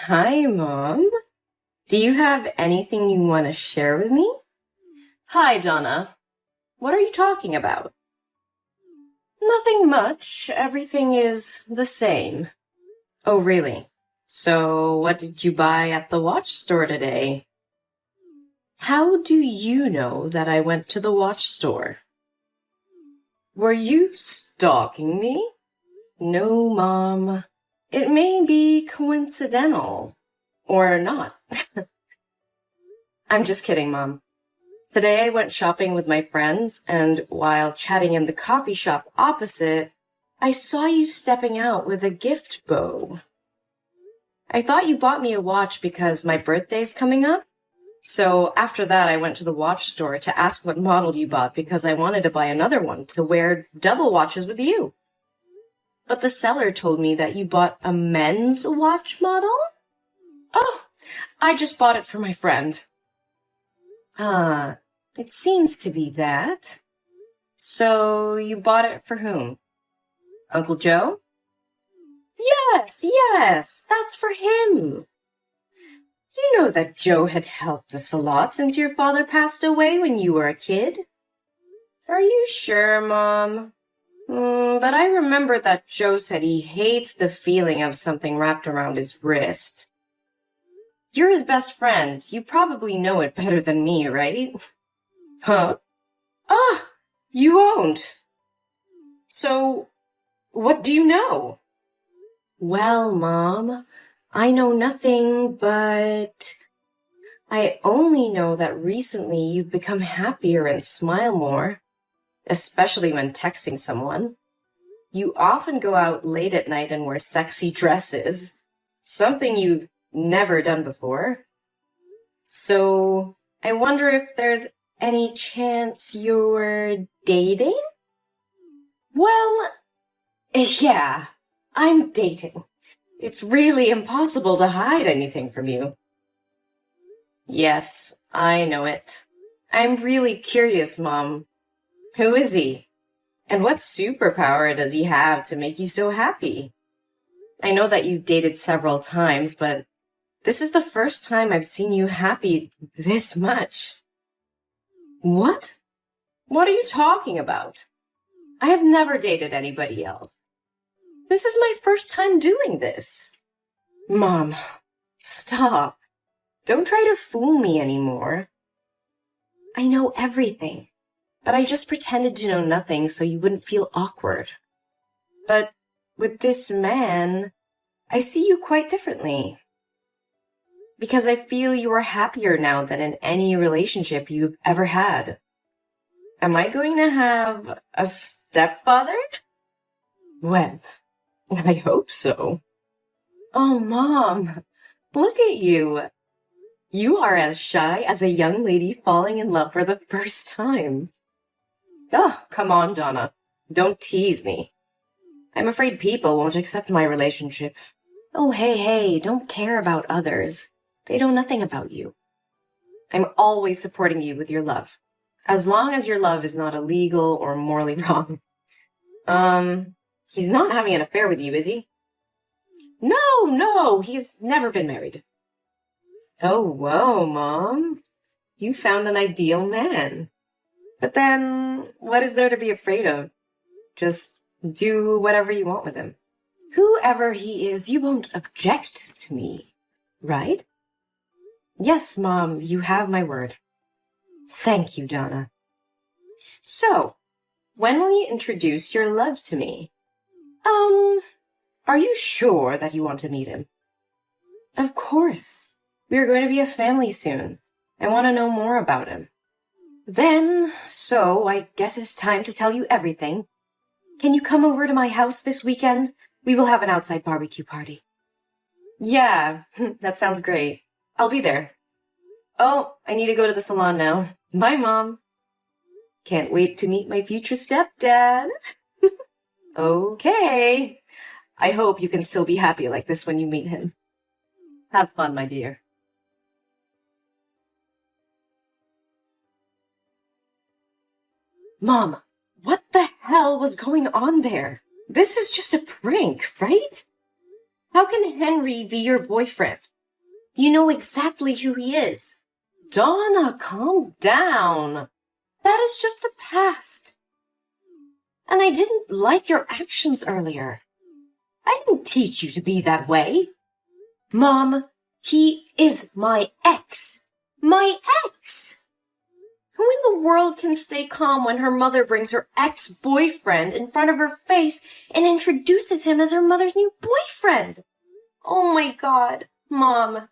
Hi, Mom. Do you have anything you want to share with me? Hi, Donna. What are you talking about? Nothing much. Everything is the same. Oh, really? So, what did you buy at the watch store today? How do you know that I went to the watch store? Were you stalking me? No, Mom. It may be coincidental. Or not. I'm just kidding, Mom. Today I went shopping with my friends, and while chatting in the coffee shop opposite, I saw you stepping out with a gift bow. I thought you bought me a watch because my birthday's coming up. So after that, I went to the watch store to ask what model you bought because I wanted to buy another one to wear double watches with you. But the seller told me that you bought a men's watch model? Oh, I just bought it for my friend. It seems to be that. So you bought it for whom? Uncle Joe? Yes, that's for him. You know that Joe had helped us a lot since your father passed away when you were a kid. Are you sure, Mom? But I remember that Joe said he hates the feeling of something wrapped around his wrist. You're his best friend. You probably know it better than me, right? Huh? You won't. So, what do you know? Well, Mom, I know nothing, but I only know that recently you've become happier and smile more, especially when texting someone. You often go out late at night and wear sexy dresses, something you've never done before. So, I wonder if there's any chance you're dating? Well, yeah, I'm dating. It's really impossible to hide anything from you. Yes, I know it. I'm really curious, Mom. Who is he? And what superpower does he have to make you so happy? I know that you've dated several times, but this is the first time I've seen you happy this much. What? What are you talking about? I have never dated anybody else. This is my first time doing this. Mom, stop. Don't try to fool me anymore. I know everything, but I just pretended to know nothing so you wouldn't feel awkward. But with this man, I see you quite differently. Because I feel you are happier now than in any relationship you've ever had. Am I going to have a stepfather? Well, I hope so. Oh, Mom, look at you. You are as shy as a young lady falling in love for the first time. Oh, come on, Donna. Don't tease me. I'm afraid people won't accept my relationship. Oh, hey, don't care about others. They know nothing about you. I'm always supporting you with your love, as long as your love is not illegal or morally wrong. He's not having an affair with you, is he? No, he's never been married. Oh, whoa, Mom. You found an ideal man. But then, what is there to be afraid of? Just do whatever you want with him. Whoever he is, you won't object to me, right? Yes, Mom, you have my word. Thank you, Donna. So, when will you introduce your love to me? Are you sure that you want to meet him? Of course. We are going to be a family soon. I want to know more about him. So I guess it's time to tell you everything. Can you come over to my house this weekend? We will have an outside barbecue party. Yeah, that sounds great. I'll be there. Oh, I need to go to the salon now. Bye, Mom. Can't wait to meet my future stepdad. Okay. I hope you can still be happy like this when you meet him. Have fun, my dear. Mom, what the hell was going on there? This is just a prank, right? How can Henry be your boyfriend? You know exactly who he is. Donna, calm down. That is just the past. And I didn't like your actions earlier. I didn't teach you to be that way. Mom, he is my ex. My ex! Who in the world can stay calm when her mother brings her ex-boyfriend in front of her face and introduces him as her mother's new boyfriend? Oh my God, Mom,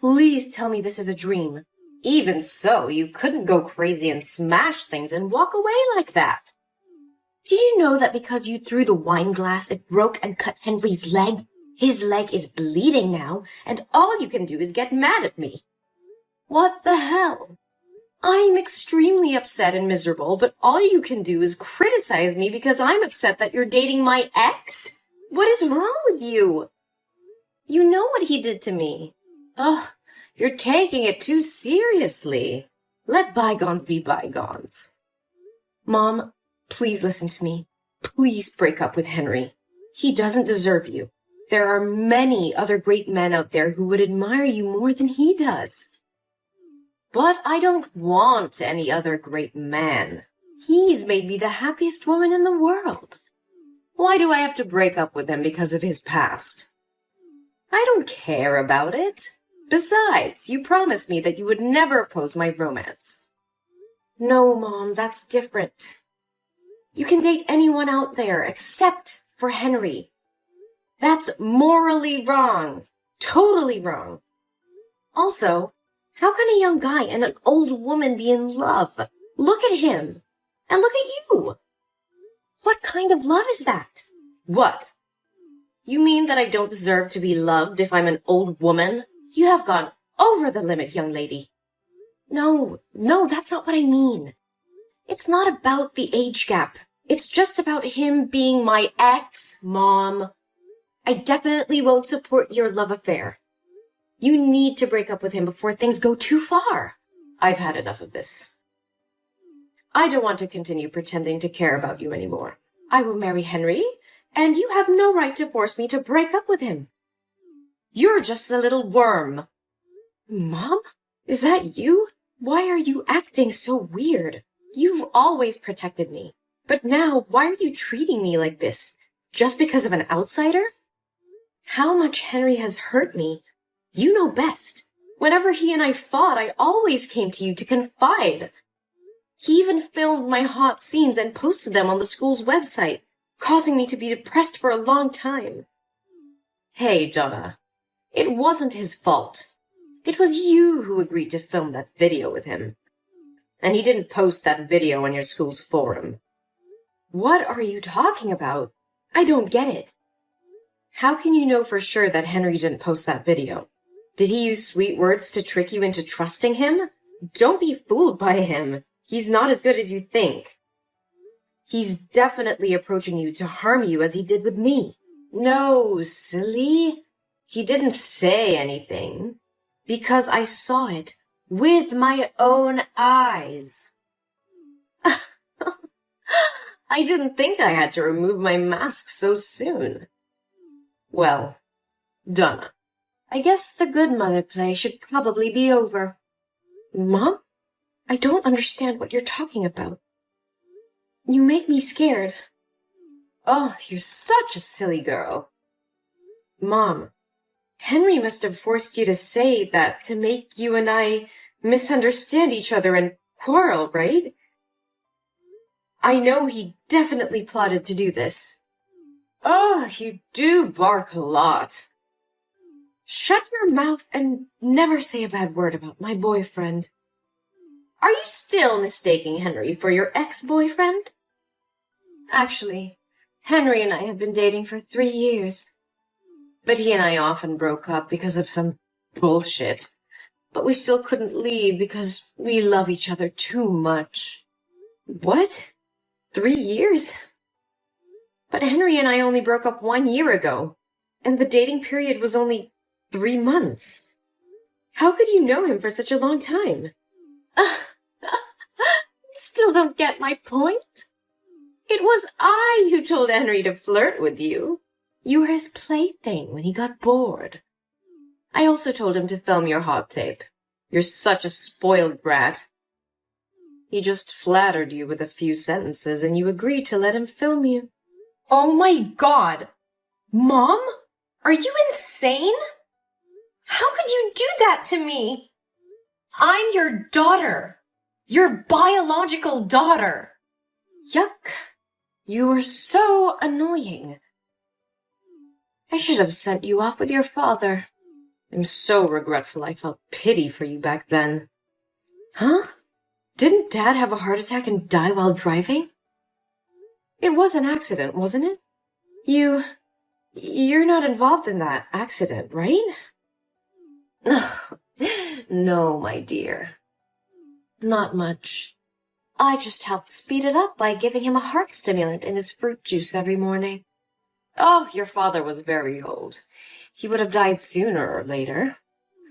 please tell me this is a dream. Even so, you couldn't go crazy and smash things and walk away like that. Did you know that because you threw the wine glass, it broke and cut Henry's leg? His leg is bleeding now, and all you can do is get mad at me. What the hell? I'm extremely upset and miserable, but all you can do is criticize me because I'm upset that you're dating my ex? What is wrong with you? You know what he did to me. Ugh, you're taking it too seriously. Let bygones be bygones. Mom, please listen to me. Please break up with Henry. He doesn't deserve you. There are many other great men out there who would admire you more than he does. But I don't want any other great man. He's made me the happiest woman in the world. Why do I have to break up with him because of his past? I don't care about it. Besides, you promised me that you would never oppose my romance. No, Mom, that's different. You can date anyone out there except for Henry. That's morally wrong. Totally wrong. Also, how can a young guy and an old woman be in love? Look at him. And look at you. What kind of love is that? What? You mean that I don't deserve to be loved if I'm an old woman? You have gone over the limit, young lady. No, that's not what I mean. It's not about the age gap. It's just about him being my ex, Mom. I definitely won't support your love affair. You need to break up with him before things go too far. I've had enough of this. I don't want to continue pretending to care about you anymore. I will marry Henry, and you have no right to force me to break up with him. You're just a little worm. Mom? Is that you? Why are you acting so weird? You've always protected me. But now, why are you treating me like this? Just because of an outsider? How much Henry has hurt me, you know best. Whenever he and I fought, I always came to you to confide. He even filmed my hot scenes and posted them on the school's website, causing me to be depressed for a long time. Hey, Donna. It wasn't his fault. It was you who agreed to film that video with him. And he didn't post that video on your school's forum. What are you talking about? I don't get it. How can you know for sure that Henry didn't post that video? Did he use sweet words to trick you into trusting him? Don't be fooled by him. He's not as good as you think. He's definitely approaching you to harm you as he did with me. No, silly. He didn't say anything. Because I saw it with my own eyes. I didn't think I had to remove my mask so soon. Well, Donna, I guess the good mother play should probably be over. Mom? I don't understand what you're talking about. You make me scared. Oh, you're such a silly girl. Mom, Henry must have forced you to say that to make you and I misunderstand each other and quarrel, right? I know he definitely plotted to do this. Oh, you do bark a lot. Shut your mouth and never say a bad word about my boyfriend. Are you still mistaking Henry for your ex-boyfriend? Actually, Henry and I have been dating for 3 years. But he and I often broke up because of some bullshit. But we still couldn't leave because we love each other too much. What? 3 years? But Henry and I only broke up 1 year ago, and the dating period was only 3 months. How could you know him for such a long time? Still don't get my point? It was I who told Henry to flirt with you. You were his plaything when he got bored. I also told him to film your hot tape. You're such a spoiled brat. He just flattered you with a few sentences and you agreed to let him film you. Oh my God! Mom? Are you insane? How could you do that to me? I'm your daughter. Your biological daughter. Yuck. You are so annoying. I should have sent you off with your father. I'm so regretful I felt pity for you back then. Huh? Didn't Dad have a heart attack and die while driving? It was an accident, wasn't it? You're not involved in that accident, right? No, my dear. Not much. I just helped speed it up by giving him a heart stimulant in his fruit juice every morning. Oh, your father was very old. He would have died sooner or later.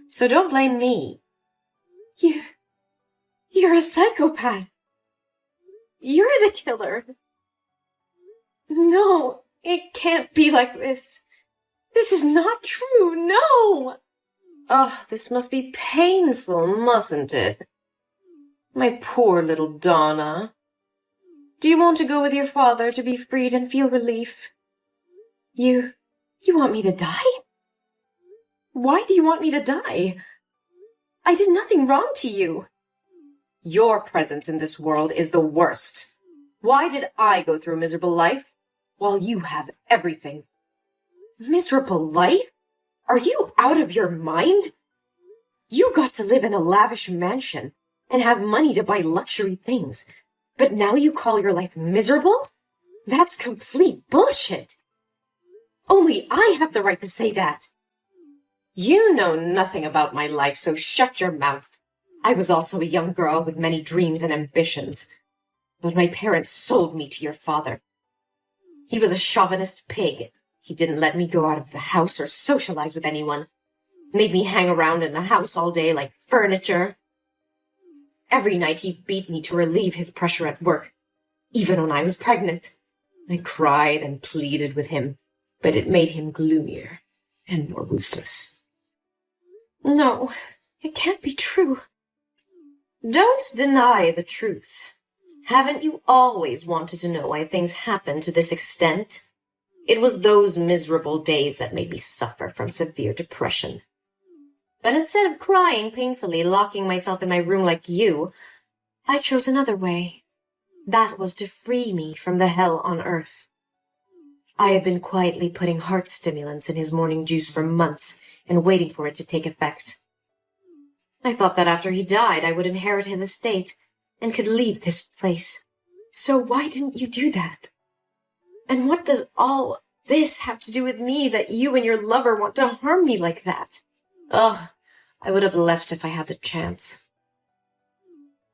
So don't blame me. You're a psychopath. You're the killer. No, it can't be like this. This is not true, no! Oh, this must be painful, mustn't it? My poor little Donna. Do you want to go with your father to be freed and feel relief? You want me to die? Why do you want me to die? I did nothing wrong to you. Your presence in this world is the worst. Why did I go through a miserable life while you have everything? Miserable life? Are you out of your mind? You got to live in a lavish mansion and have money to buy luxury things, but now you call your life miserable? That's complete bullshit. Only I have the right to say that. You know nothing about my life, so shut your mouth. I was also a young girl with many dreams and ambitions, but my parents sold me to your father. He was a chauvinist pig. He didn't let me go out of the house or socialize with anyone. Made me hang around in the house all day like furniture. Every night he beat me to relieve his pressure at work, even when I was pregnant. I cried and pleaded with him, but it made him gloomier and more ruthless. No, it can't be true. Don't deny the truth. Haven't you always wanted to know why things happen to this extent? It was those miserable days that made me suffer from severe depression. But instead of crying painfully, locking myself in my room like you, I chose another way. That was to free me from the hell on earth. I had been quietly putting heart stimulants in his morning juice for months and waiting for it to take effect. I thought that after he died, I would inherit his estate and could leave this place. So why didn't you do that? And what does all this have to do with me that you and your lover want to harm me like that? Ugh, I would have left if I had the chance.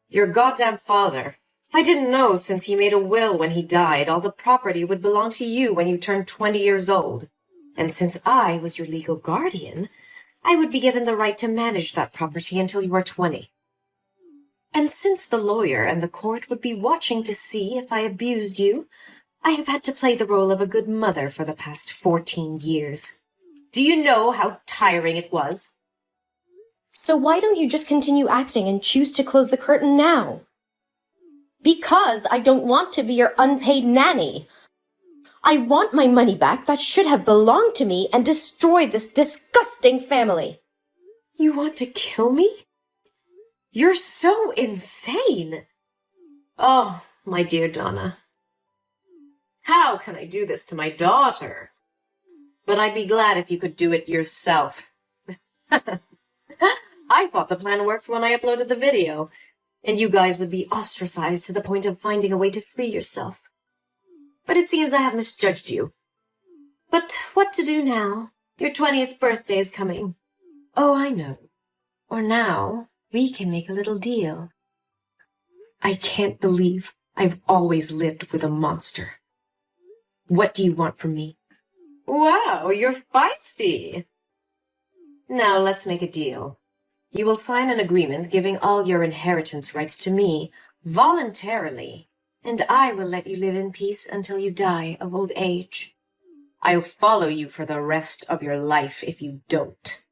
Your goddamn father. I didn't know since he made a will when he died, all the property would belong to you when you turned 20 years old. And since I was your legal guardian, I would be given the right to manage that property until you are 20. And since the lawyer and the court would be watching to see if I abused you, I have had to play the role of a good mother for the past 14 years. Do you know how tiring it was? So why don't you just continue acting and choose to close the curtain now? Because I don't want to be your unpaid nanny. I want my money back that should have belonged to me and destroy this disgusting family. You want to kill me? You're so insane. Oh, my dear Donna. How can I do this to my daughter? But I'd be glad if you could do it yourself. I thought the plan worked when I uploaded the video, and you guys would be ostracized to the point of finding a way to free yourself. But it seems I have misjudged you. But what to do now? Your 20th birthday is coming. Oh, I know. Or now, we can make a little deal. I can't believe I've always lived with a monster. What do you want from me? Wow, you're feisty. Now let's make a deal. You will sign an agreement giving all your inheritance rights to me voluntarily, and I will let you live in peace until you die of old age. I'll follow you for the rest of your life if you don't.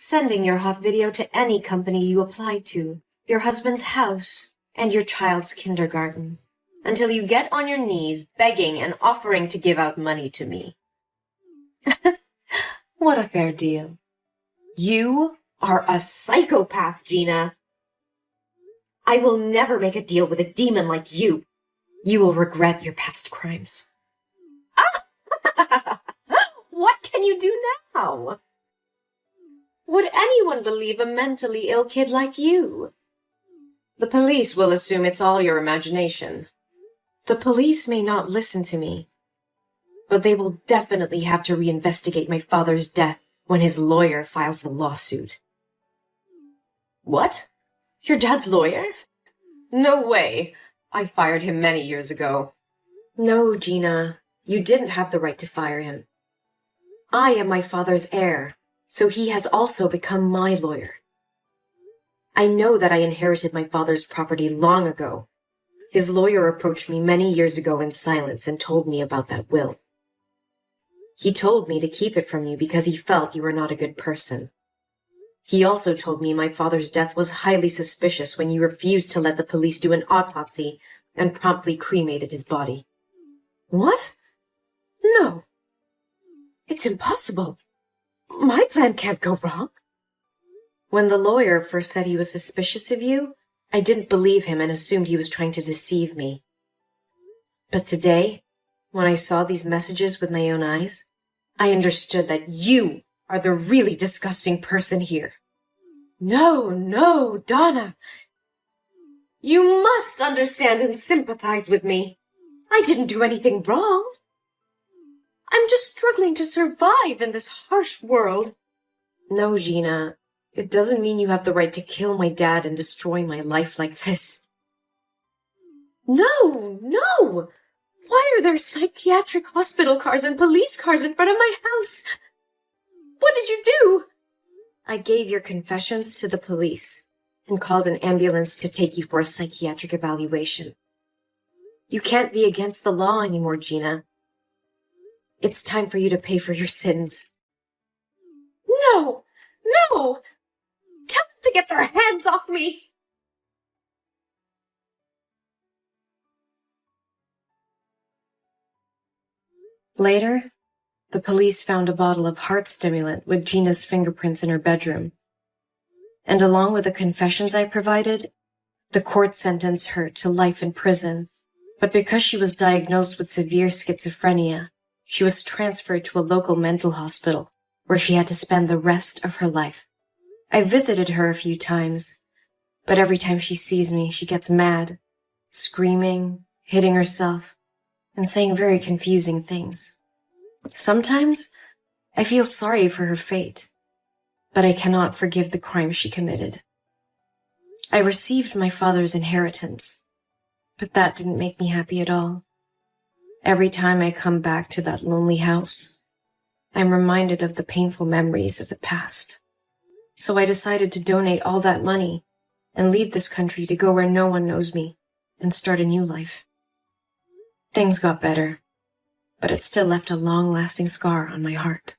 sending your hot video to any company you applied to, your husband's house, and your child's kindergarten, until you get on your knees begging and offering to give out money to me. What a fair deal. You are a psychopath, Gina. I will never make a deal with a demon like you. You will regret your past crimes. What can you do now? Would anyone believe a mentally ill kid like you? The police will assume it's all your imagination. The police may not listen to me, but they will definitely have to reinvestigate my father's death when his lawyer files the lawsuit. What? Your dad's lawyer? No way. I fired him many years ago. No, Gina, you didn't have the right to fire him. I am my father's heir, so he has also become my lawyer. I know that I inherited my father's property long ago. His lawyer approached me many years ago in silence and told me about that will. He told me to keep it from you because he felt you were not a good person. He also told me my father's death was highly suspicious when you refused to let the police do an autopsy and promptly cremated his body. What? No. It's impossible. My plan can't go wrong. When the lawyer first said he was suspicious of you, I didn't believe him and assumed he was trying to deceive me. But today, when I saw these messages with my own eyes, I understood that you are the really disgusting person here. No, Donna. You must understand and sympathize with me. I didn't do anything wrong. I'm just struggling to survive in this harsh world. No, Gina, it doesn't mean you have the right to kill my dad and destroy my life like this. No! Why are there psychiatric hospital cars and police cars in front of my house? What did you do? I gave your confessions to the police and called an ambulance to take you for a psychiatric evaluation. You can't be against the law anymore, Gina. It's time for you to pay for your sins. No! Tell them to get their hands off me! Later, the police found a bottle of heart stimulant with Gina's fingerprints in her bedroom. And along with the confessions I provided, the court sentenced her to life in prison. But because she was diagnosed with severe schizophrenia, she was transferred to a local mental hospital where she had to spend the rest of her life. I visited her a few times, but every time she sees me, she gets mad, screaming, hitting herself, and saying very confusing things. Sometimes I feel sorry for her fate, but I cannot forgive the crime she committed. I received my father's inheritance, but that didn't make me happy at all. Every time I come back to that lonely house, I'm reminded of the painful memories of the past. So I decided to donate all that money and leave this country to go where no one knows me and start a new life. Things got better, but it still left a long-lasting scar on my heart.